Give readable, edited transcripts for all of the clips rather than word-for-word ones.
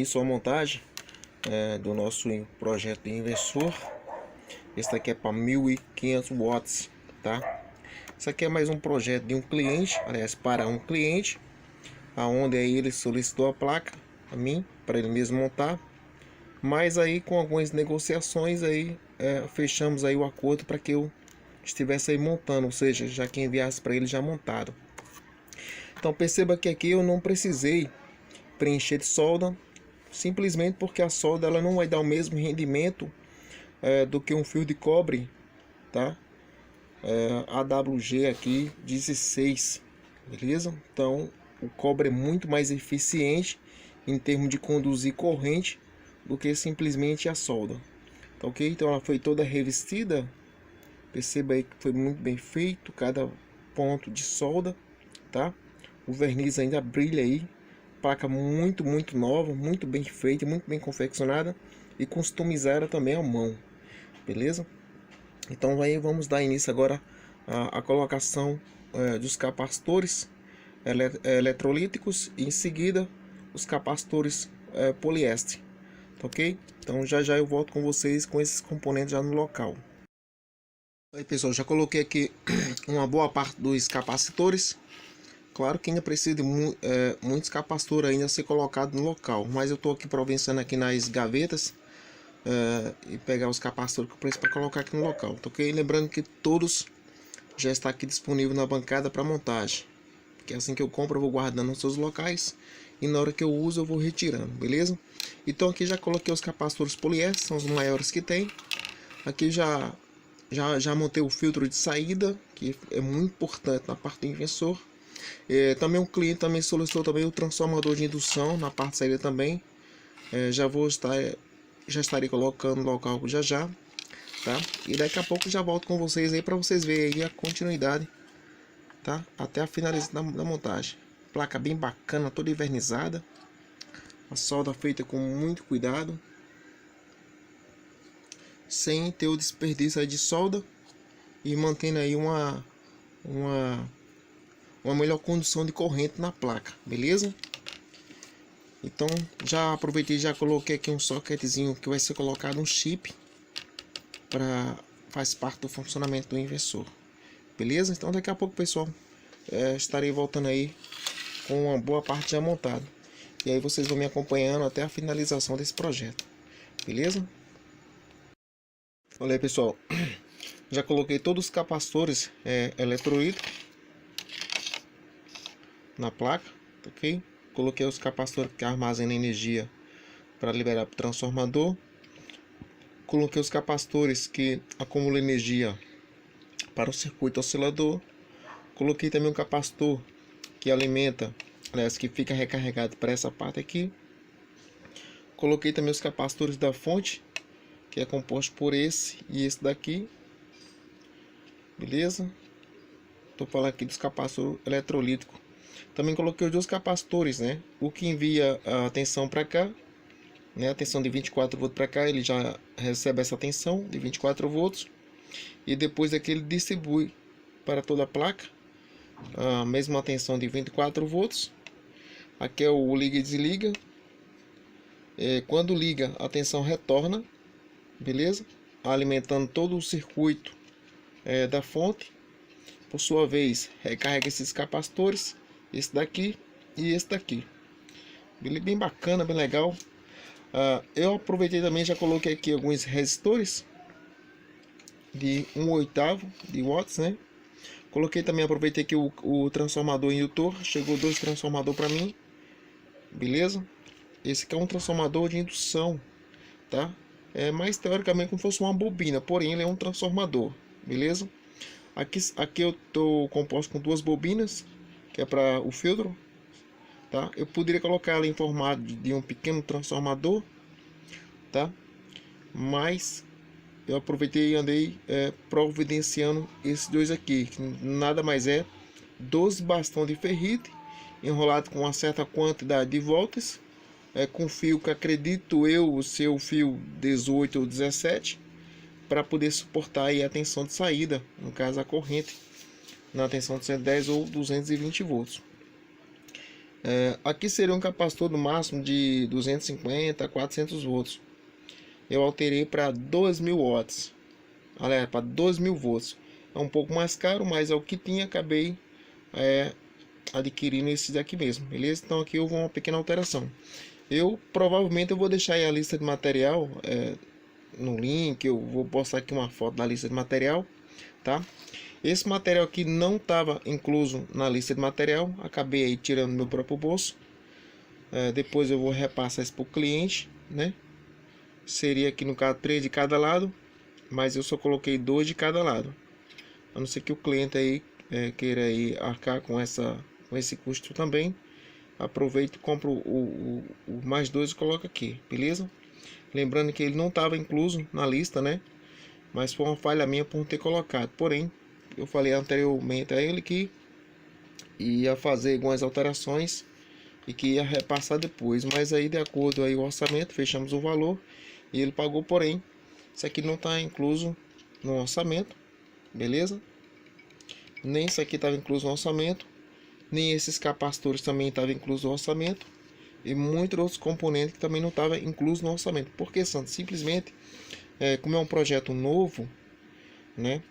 início à montagem do nosso projeto de inversor. Esse aqui é para 1500 watts, tá? Isso aqui é mais um projeto de um cliente, aliás, para um cliente, aonde aí ele solicitou a placa a mim para ele mesmo montar. Mas aí com algumas negociações aí fechamos aí o acordo para que eu estivesse aí montando, ou seja, já que enviasse para ele já montado. Então perceba que aqui eu não precisei preencher de solda, simplesmente porque a solda ela não vai dar o mesmo rendimento do que um fio de cobre, tá? AWG aqui 16, beleza? Então o cobre é muito mais eficiente em termos de conduzir corrente do que simplesmente a solda, tá ok? Então ela foi toda revestida, perceba aí que foi muito bem feito cada ponto de solda, tá? O verniz ainda brilha aí, placa muito nova, muito bem feita, muito bem confeccionada e customizada também à mão, beleza? Então aí vamos dar início agora à colocação dos capacitores eletrolíticos e em seguida os capacitores poliéster, tá ok? Então já eu volto com vocês com esses componentes já no local. Aí pessoal, já coloquei aqui uma boa parte dos capacitores. Claro que ainda precisa de muitos capacitores ainda a ser colocado no local, mas eu estou aqui providenciando aqui nas gavetas e pegar os capacitores que eu preciso para colocar aqui no local, tá ok? Lembrando que todos já está aqui disponível na bancada para montagem, que assim que eu compro eu vou guardando nos seus locais e na hora que eu uso eu vou retirando, beleza? Então aqui já coloquei os capacitores poliéster, são os maiores que tem. Aqui já montei o filtro de saída, que é muito importante na parte do inversor. Também um cliente também solicitou também o transformador de indução na parte de saída também. Já estarei colocando no local já, tá? E daqui a pouco já volto com vocês aí para vocês verem aí a continuidade, tá? Até a finalização da montagem. Placa bem bacana, toda envernizada. A solda feita com muito cuidado, sem ter o desperdício aí de solda e mantendo aí uma melhor condução de corrente na placa, beleza? Então já aproveitei, já coloquei aqui um socketzinho que vai ser colocado um chip faz parte do funcionamento do inversor, beleza? Então daqui a pouco pessoal estarei voltando aí com uma boa parte já montada e aí vocês vão me acompanhando até a finalização desse projeto, beleza? Olha aí pessoal, já coloquei todos os capacitores eletrolíticos na placa, ok? Coloquei os capacitores que armazenam energia para liberar para o transformador. Coloquei os capacitores que acumulam energia para o circuito oscilador. Coloquei também um capacitor que alimenta, aliás, que fica recarregado para essa parte aqui. Coloquei também os capacitores da fonte, que é composto por esse e esse daqui, beleza? Estou falando aqui dos capacitores eletrolíticos. Também coloquei os dois capacitores, né? O que envia a tensão para cá, né? A tensão de 24 volts para cá, ele já recebe essa tensão de 24 volts. E depois aqui ele distribui para toda a placa a mesma tensão de 24 volts. Aqui é o liga e desliga. Quando liga, a tensão retorna, beleza? Alimentando todo o circuito da fonte. Por sua vez, recarrega esses capacitores, esse daqui e esse daqui. Bem bacana, bem legal. Eu aproveitei também, já coloquei aqui alguns resistores de 1/8 de watts, né? Coloquei também, aproveitei aqui o transformador indutor. Chegou 2 transformadores para mim, beleza? Esse aqui é um transformador de indução, tá? É mais teoricamente como se fosse uma bobina, porém ele é um transformador, beleza? Aqui eu estou composto com 2 bobinas, que é para o filtro, tá? Eu poderia colocar ela em formato de um pequeno transformador, tá? Mas eu aproveitei e andei providenciando esses dois aqui, que nada mais é 12 bastões de ferrite enrolado com uma certa quantidade de voltas, com fio que acredito eu o seu fio 18 ou 17, para poder suportar aí a tensão de saída, no caso a corrente, na tensão de 110 ou 220 volts. Aqui seria um capacitor no máximo de 250 a 400 volts. Eu alterei para 2000 watts. Olha, para 2000 volts. É um pouco mais caro, mas é o que tinha. Acabei adquirindo esse daqui mesmo, beleza? Então aqui houve uma pequena alteração. Provavelmente eu vou deixar aí a lista de material no link. Eu vou postar aqui uma foto da lista de material, tá? Esse material aqui não estava incluso na lista de material, acabei aí tirando do meu próprio bolso. Depois eu vou repassar isso para o cliente, né? Seria aqui no caso 3 de cada lado, mas eu só coloquei 2 de cada lado. A não ser que o cliente aí queira aí arcar com esse custo também. Aproveito, compro o mais 2 e coloco aqui, beleza? Lembrando que ele não estava incluso na lista, né? Mas foi uma falha minha por não ter colocado. Porém, eu falei anteriormente a ele que ia fazer algumas alterações e que ia repassar depois. Mas aí, de acordo aí o orçamento, fechamos o valor e ele pagou. Porém, isso aqui não está incluso no orçamento, beleza? Nem isso aqui estava incluso no orçamento, nem esses capacitores também estavam inclusos no orçamento, e muitos outros componentes que também não estavam inclusos no orçamento. Porque, Santos, simplesmente, como é um projeto novo, né?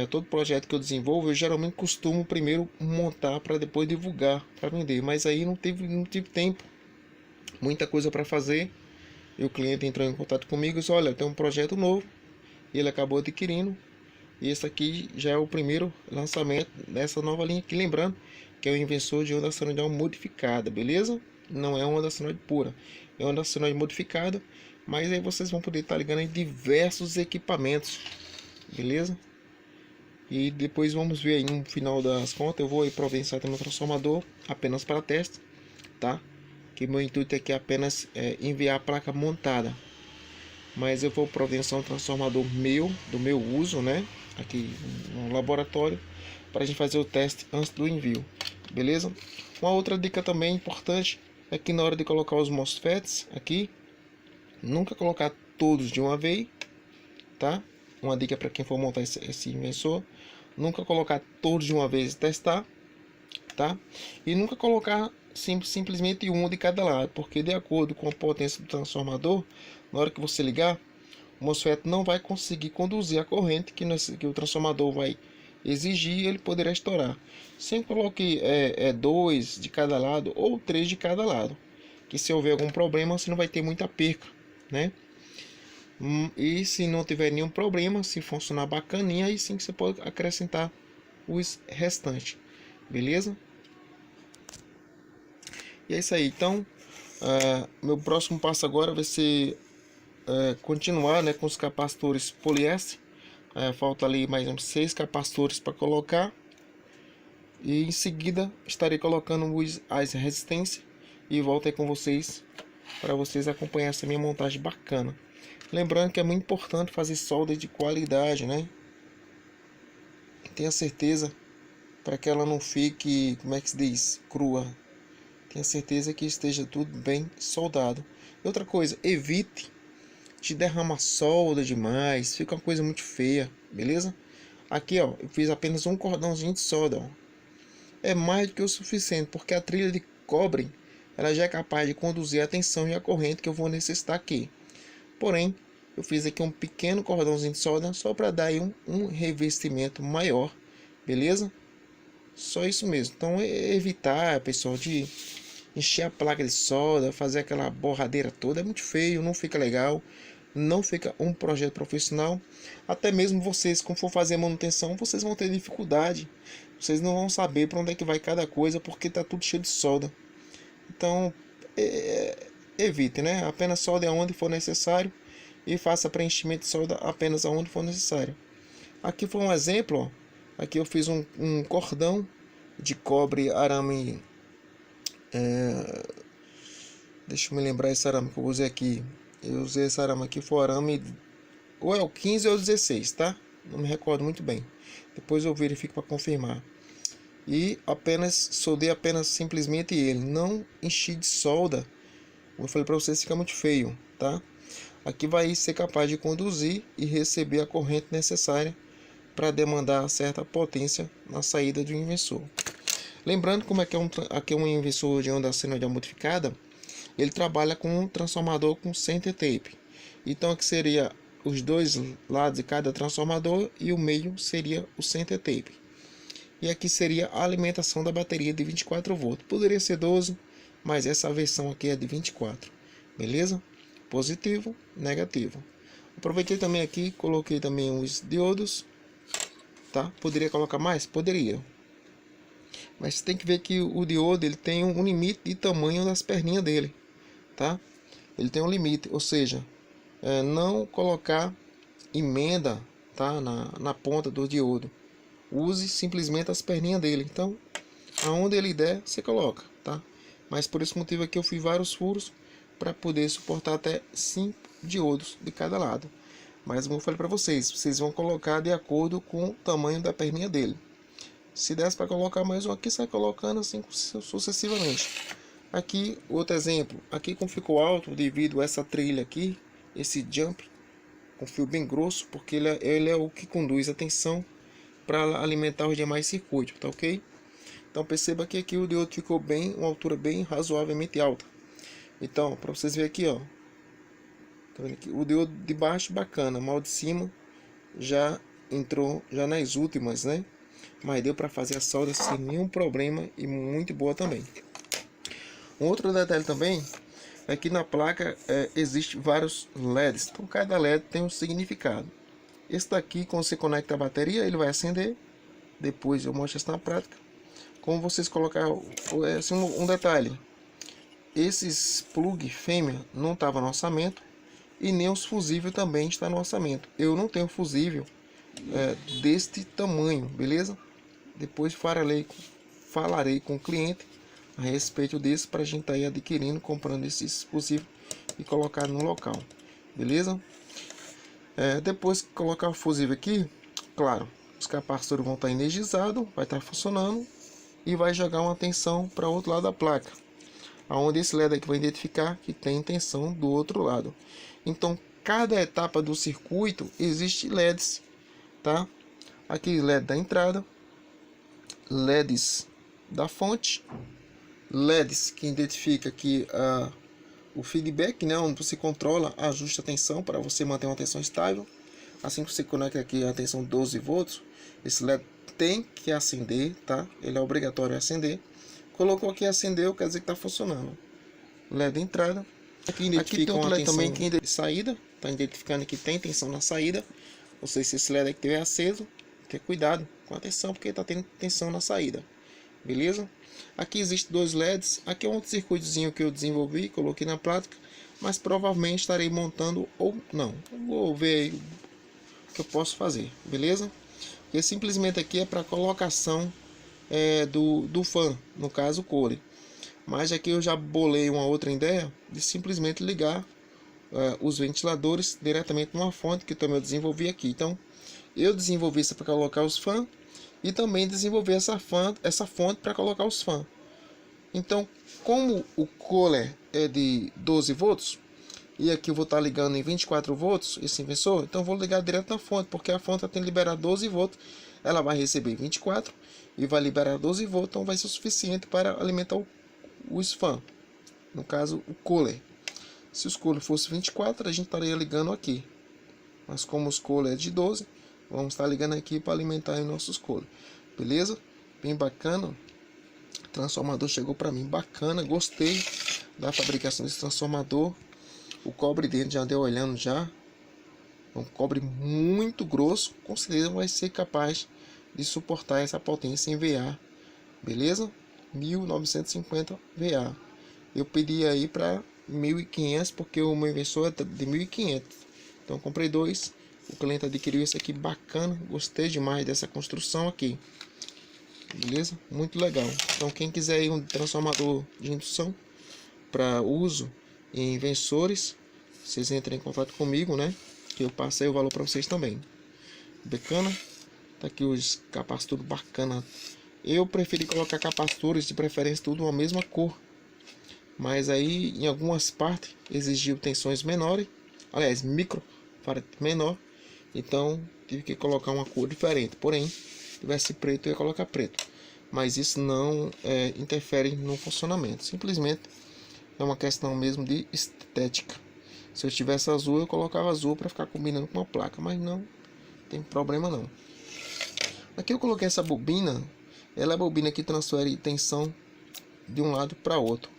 Todo projeto que eu desenvolvo, eu geralmente costumo primeiro montar para depois divulgar, para vender. Mas aí não tive tempo, muita coisa para fazer. E o cliente entrou em contato comigo e disse: olha, tem um projeto novo, e ele acabou adquirindo. E esse aqui já é o primeiro lançamento dessa nova linha aqui. Lembrando que é o inversor de onda senoidal modificada, beleza? Não é onda senoide pura, é onda senoide modificada. Mas aí vocês vão poder estar ligando em diversos equipamentos, beleza? E depois vamos ver aí no final das contas. Eu vou aí providenciar também um transformador apenas para teste, tá? Que meu intuito aqui é apenas enviar a placa montada. Mas eu vou providenciar um transformador do meu uso, né? Aqui no laboratório, para a gente fazer o teste antes do envio, beleza? Uma outra dica também importante é que na hora de colocar os MOSFETs aqui, nunca colocar todos de uma vez, tá? Uma dica para quem for montar esse inversor: nunca colocar todos de uma vez e testar, tá? E nunca colocar simplesmente um de cada lado, porque de acordo com a potência do transformador, na hora que você ligar, o MOSFET não vai conseguir conduzir a corrente que o transformador vai exigir, e ele poderá estourar. Sempre coloque 2 de cada lado ou 3 de cada lado, que se houver algum problema você não vai ter muita perca, né? E se não tiver nenhum problema, se funcionar bacaninha, aí sim que você pode acrescentar os restantes, beleza? E é isso aí. Então, meu próximo passo agora vai ser continuar, né, com os capacitores poliéster. Falta ali mais uns 6 capacitores para colocar. E em seguida estarei colocando as resistências e volto aí com vocês para vocês acompanhar essa minha montagem bacana. Lembrando que é muito importante fazer solda de qualidade, né? Tenha certeza para que ela não fique, como é que se diz, crua. Tenha certeza que esteja tudo bem soldado. E outra coisa, evite de derramar solda demais, fica uma coisa muito feia, beleza? Aqui, ó, eu fiz apenas um cordãozinho de solda, ó. É mais do que o suficiente, porque a trilha de cobre, ela já é capaz de conduzir a tensão e a corrente que eu vou necessitar aqui. Porém, eu fiz aqui um pequeno cordãozinho de solda só para dar aí um revestimento maior, beleza? Só isso mesmo. Então, evitar, pessoal, de encher a placa de solda, fazer aquela borradeira toda, é muito feio, não fica legal, não fica um projeto profissional. Até mesmo vocês, quando for fazer a manutenção, vocês vão ter dificuldade, vocês não vão saber para onde é que vai cada coisa, porque tá tudo cheio de solda. Então, evite, né? Apenas solde aonde for necessário e faça preenchimento de solda apenas aonde for necessário. Aqui foi um exemplo, ó. Aqui eu fiz um cordão de cobre arame. Deixa eu me lembrar esse arame que eu usei aqui. Eu usei esse arame aqui, foi o arame, ou é o 15 ou o 16, tá? Não me recordo muito bem. Depois eu verifico para confirmar. E soldei apenas simplesmente ele. Não enchi de solda. Como eu falei para vocês, fica muito feio, tá? Aqui vai ser capaz de conduzir e receber a corrente necessária para demandar certa potência na saída do inversor. Lembrando como é que aqui é um inversor de onda senoide modificada, ele trabalha com um transformador com center tape. Então aqui seria os dois lados de cada transformador e o meio seria o center tape. E aqui seria a alimentação da bateria de 24 volts. Poderia ser 12, mas essa versão aqui é de 24. Beleza? Positivo, negativo. Aproveitei também aqui, coloquei também os diodos, tá? Poderia colocar mais? Poderia. Mas tem que ver que o diodo ele tem um limite de tamanho das perninhas dele, tá? Ele tem um limite, ou seja, não colocar emenda, tá? Na ponta do diodo. Use simplesmente as perninhas dele. Então, aonde ele der, você coloca, tá? Mas por esse motivo aqui eu fiz vários furos para poder suportar até 5 diodos de cada lado. Mas como eu falei para vocês, vocês vão colocar de acordo com o tamanho da perninha dele. Se desse para colocar mais um aqui, sai colocando assim sucessivamente. Aqui, outro exemplo. Aqui como ficou alto devido a essa trilha aqui, esse jump, com fio bem grosso, porque ele é o que conduz a tensão para alimentar os demais circuitos, tá ok? Então perceba que aqui o diodo ficou bem, uma altura bem razoavelmente alta. Então, para vocês verem aqui, ó. Tá vendo aqui? O diodo de baixo bacana, mal de cima já entrou já nas últimas, né? Mas deu para fazer a solda sem nenhum problema e muito boa também. Um outro detalhe também é que na placa existe vários LEDs, então cada LED tem um significado. Esse daqui, quando você conecta a bateria, ele vai acender. Depois eu mostro isso na prática. Como vocês colocar assim, um detalhe: esses plug fêmea não estava no orçamento e nem os fusíveis também está no orçamento. Eu não tenho fusível deste tamanho, beleza? Depois falarei com o cliente a respeito disso para a gente estar aí adquirindo, comprando esses fusíveis e colocar no local, beleza? Depois que colocar o fusível aqui, claro, os capacitores vão estar energizados, vai estar funcionando e vai jogar uma tensão para o outro lado da placa, aonde esse LED aqui vai identificar que tem tensão do outro lado. Então, cada etapa do circuito existe LEDs, tá? Aqui LED da entrada, LEDs da fonte, LEDs que identifica aqui o feedback, né, onde você controla, ajusta a tensão para você manter uma tensão estável. Assim que você conecta aqui a tensão 12 volts, esse LED tem que acender, tá? Ele é obrigatório acender. Colocou aqui acendeu, quer dizer que está funcionando. LED entrada. Aqui tem outro LED também que de saída, está identificando que tem tensão na saída. Ou seja, se esse LED aqui estiver aceso, ter cuidado com a tensão, porque está tendo tensão na saída. Beleza? Aqui existem dois LEDs. Aqui é um circuitozinho que eu desenvolvi, coloquei na prática, mas provavelmente estarei montando ou não. Vou ver aí o que eu posso fazer, beleza? E simplesmente aqui é para colocação do fan, no caso o core. Mas aqui eu já bolei uma outra ideia de simplesmente ligar os ventiladores diretamente numa fonte que também eu desenvolvi aqui. Então eu desenvolvi isso para colocar os fãs e também desenvolver essa fonte para colocar os fãs. Então, como o cooler é de 12 volts e aqui eu vou estar ligando em 24 volts esse inversor, então eu vou ligar direto na fonte, porque a fonte tem que liberar 12 volts, ela vai receber 24 e vai liberar 12 volts, então vai ser o suficiente para alimentar os fãs, no caso o cooler. Se os cooler fosse 24, a gente estaria ligando aqui, mas como os cooler é de 12, vamos estar ligando aqui para alimentar os nossos cooler, beleza? Bem bacana. O transformador chegou para mim bacana, gostei da fabricação desse transformador. O cobre dentro já deu olhando já, é um cobre muito grosso, com certeza vai ser capaz de suportar essa potência em VA, beleza? 1950 VA. Eu pedi aí para 1500 porque o meu inversor é de 1500, então eu comprei dois. O cliente adquiriu esse aqui bacana, gostei demais dessa construção aqui, beleza? Muito legal. Então quem quiser aí um transformador de indução para uso em inversores, vocês entrem em contato comigo, né? Que eu passei o valor para vocês também. Bacana? Tá aqui os capacitores bacana. Eu preferi colocar capacitores de preferência tudo uma mesma cor, mas aí em algumas partes exigiu tensões menores, aliás micro menor, então tive que colocar uma cor diferente. Porém, se tivesse preto eu ia colocar preto. mas isso não interfere no funcionamento, simplesmente é uma questão mesmo de estética. Se eu tivesse azul, eu colocava azul para ficar combinando com a placa, mas não tem problema não. Aqui eu coloquei essa bobina, ela é a bobina que transfere tensão de um lado para outro.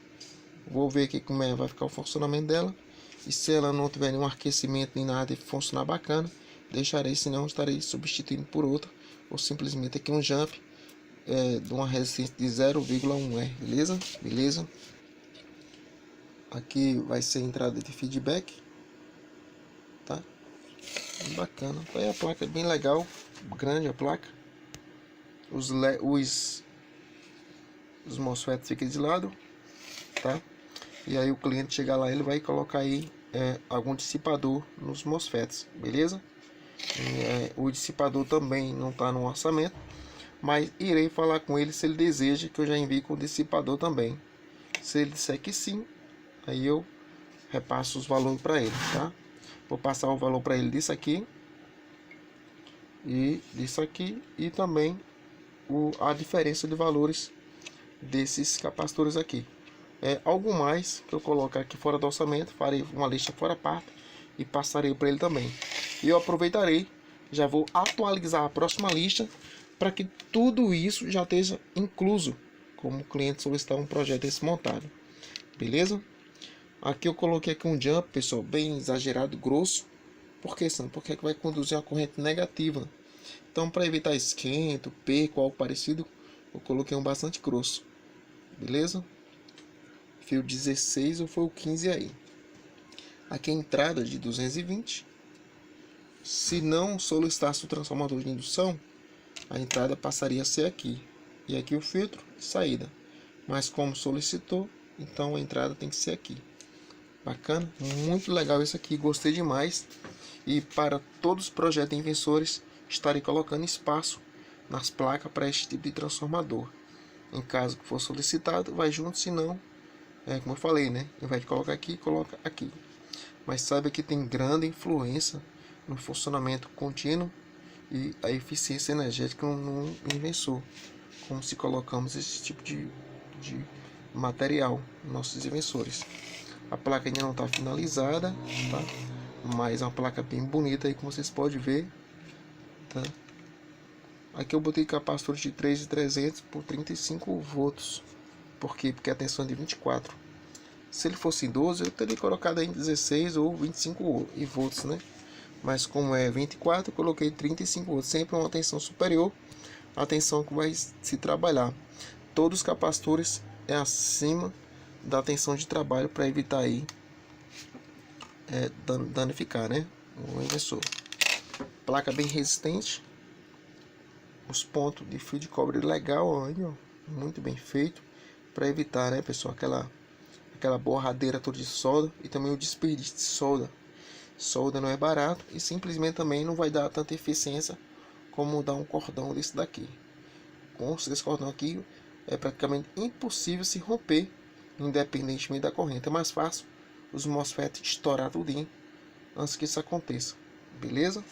Vou ver aqui como vai ficar o funcionamento dela, e se ela não tiver nenhum aquecimento nem nada e funcionar bacana, deixarei, senão estarei substituindo por outra, ou simplesmente aqui um jump de uma resistência de 0,1 R, beleza? Aqui vai ser a entrada de feedback, tá? Bem bacana. Aí a placa é bem legal, grande a placa. Os MOSFET ficam de lado, tá? E aí o cliente chegar lá, ele vai colocar aí algum dissipador nos MOSFETs, beleza? O dissipador também não está no orçamento, mas irei falar com ele se ele deseja que eu já envie com o dissipador também. Se ele disser que sim, aí eu repasso os valores para ele, tá? Vou passar o valor para ele disso aqui e disso aqui, e também a diferença de valores desses capacitores aqui. Algo mais que eu colocar aqui fora do orçamento, farei uma lista fora parte e passarei para ele também. E eu aproveitarei, já vou atualizar a próxima lista para que tudo isso já esteja incluso, como o cliente solicitar um projeto desse montado, beleza? Aqui eu coloquei aqui um jump, pessoal, bem exagerado, grosso. Por que, Sandro? Porque vai conduzir uma corrente negativa. Então, para evitar esquento, perco, algo parecido, eu coloquei um bastante grosso, beleza? Fio 16 ou foi o 15 aí. Aqui a entrada de 220. Se não solicitasse o transformador de indução, a entrada passaria a ser aqui. E aqui o filtro de saída. Mas como solicitou, então a entrada tem que ser aqui. Bacana, muito legal isso aqui, gostei demais. E para todos os projetos invensores, estarei colocando espaço nas placas para este tipo de transformador. Em caso que for solicitado, vai junto, se não, como eu falei, né? Ao invés de colocar aqui, coloca aqui. Mas saiba que tem grande influência no funcionamento contínuo e a eficiência energética no invensor, como se colocamos esse tipo de material nos nossos invensores. A placa ainda não está finalizada, tá? Mas é uma placa bem bonita aí, como vocês podem ver, tá? Aqui eu botei capacitor de 3.300 por 35 volts. Por quê? Porque a tensão é de 24. Se ele fosse em 12, eu teria colocado aí em 16 ou 25 volts, né? Mas como é 24, eu coloquei 35 volts. Sempre uma tensão superior à tensão que vai se trabalhar. Todos os capacitores é acima da tensão de trabalho para evitar aí danificar, né, o inversor. Placa bem resistente. Os pontos de fio de cobre legal aí, ó, muito bem feito, para evitar, né, pessoal, aquela borradeira toda de solda e também o desperdício de solda. Solda não é barato e simplesmente também não vai dar tanta eficiência como dar um cordão desse daqui. Com esse cordão aqui é praticamente impossível se romper, independentemente da corrente. É mais fácil os MOSFET estourar tudinho antes que isso aconteça, beleza?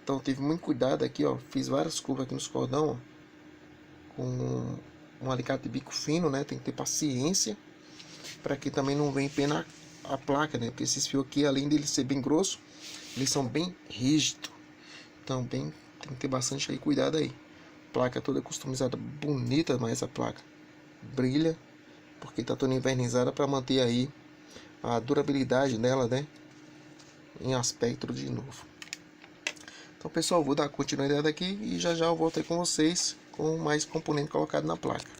Então tive muito cuidado aqui, ó, fiz várias curvas aqui nos cordão, ó, com um alicate de bico fino, né? Tem que ter paciência para que também não venha penar a placa, né? Porque esses fios aqui, além de ser bem grosso, eles são bem rígidos. Então tem que ter bastante aí cuidado aí. Placa toda customizada, bonita, mas essa placa brilha porque está toda invernizada para manter aí a durabilidade dela, né, em aspecto de novo. Então, pessoal, vou dar continuidade aqui e já eu volto aí com vocês com mais componente colocado na placa.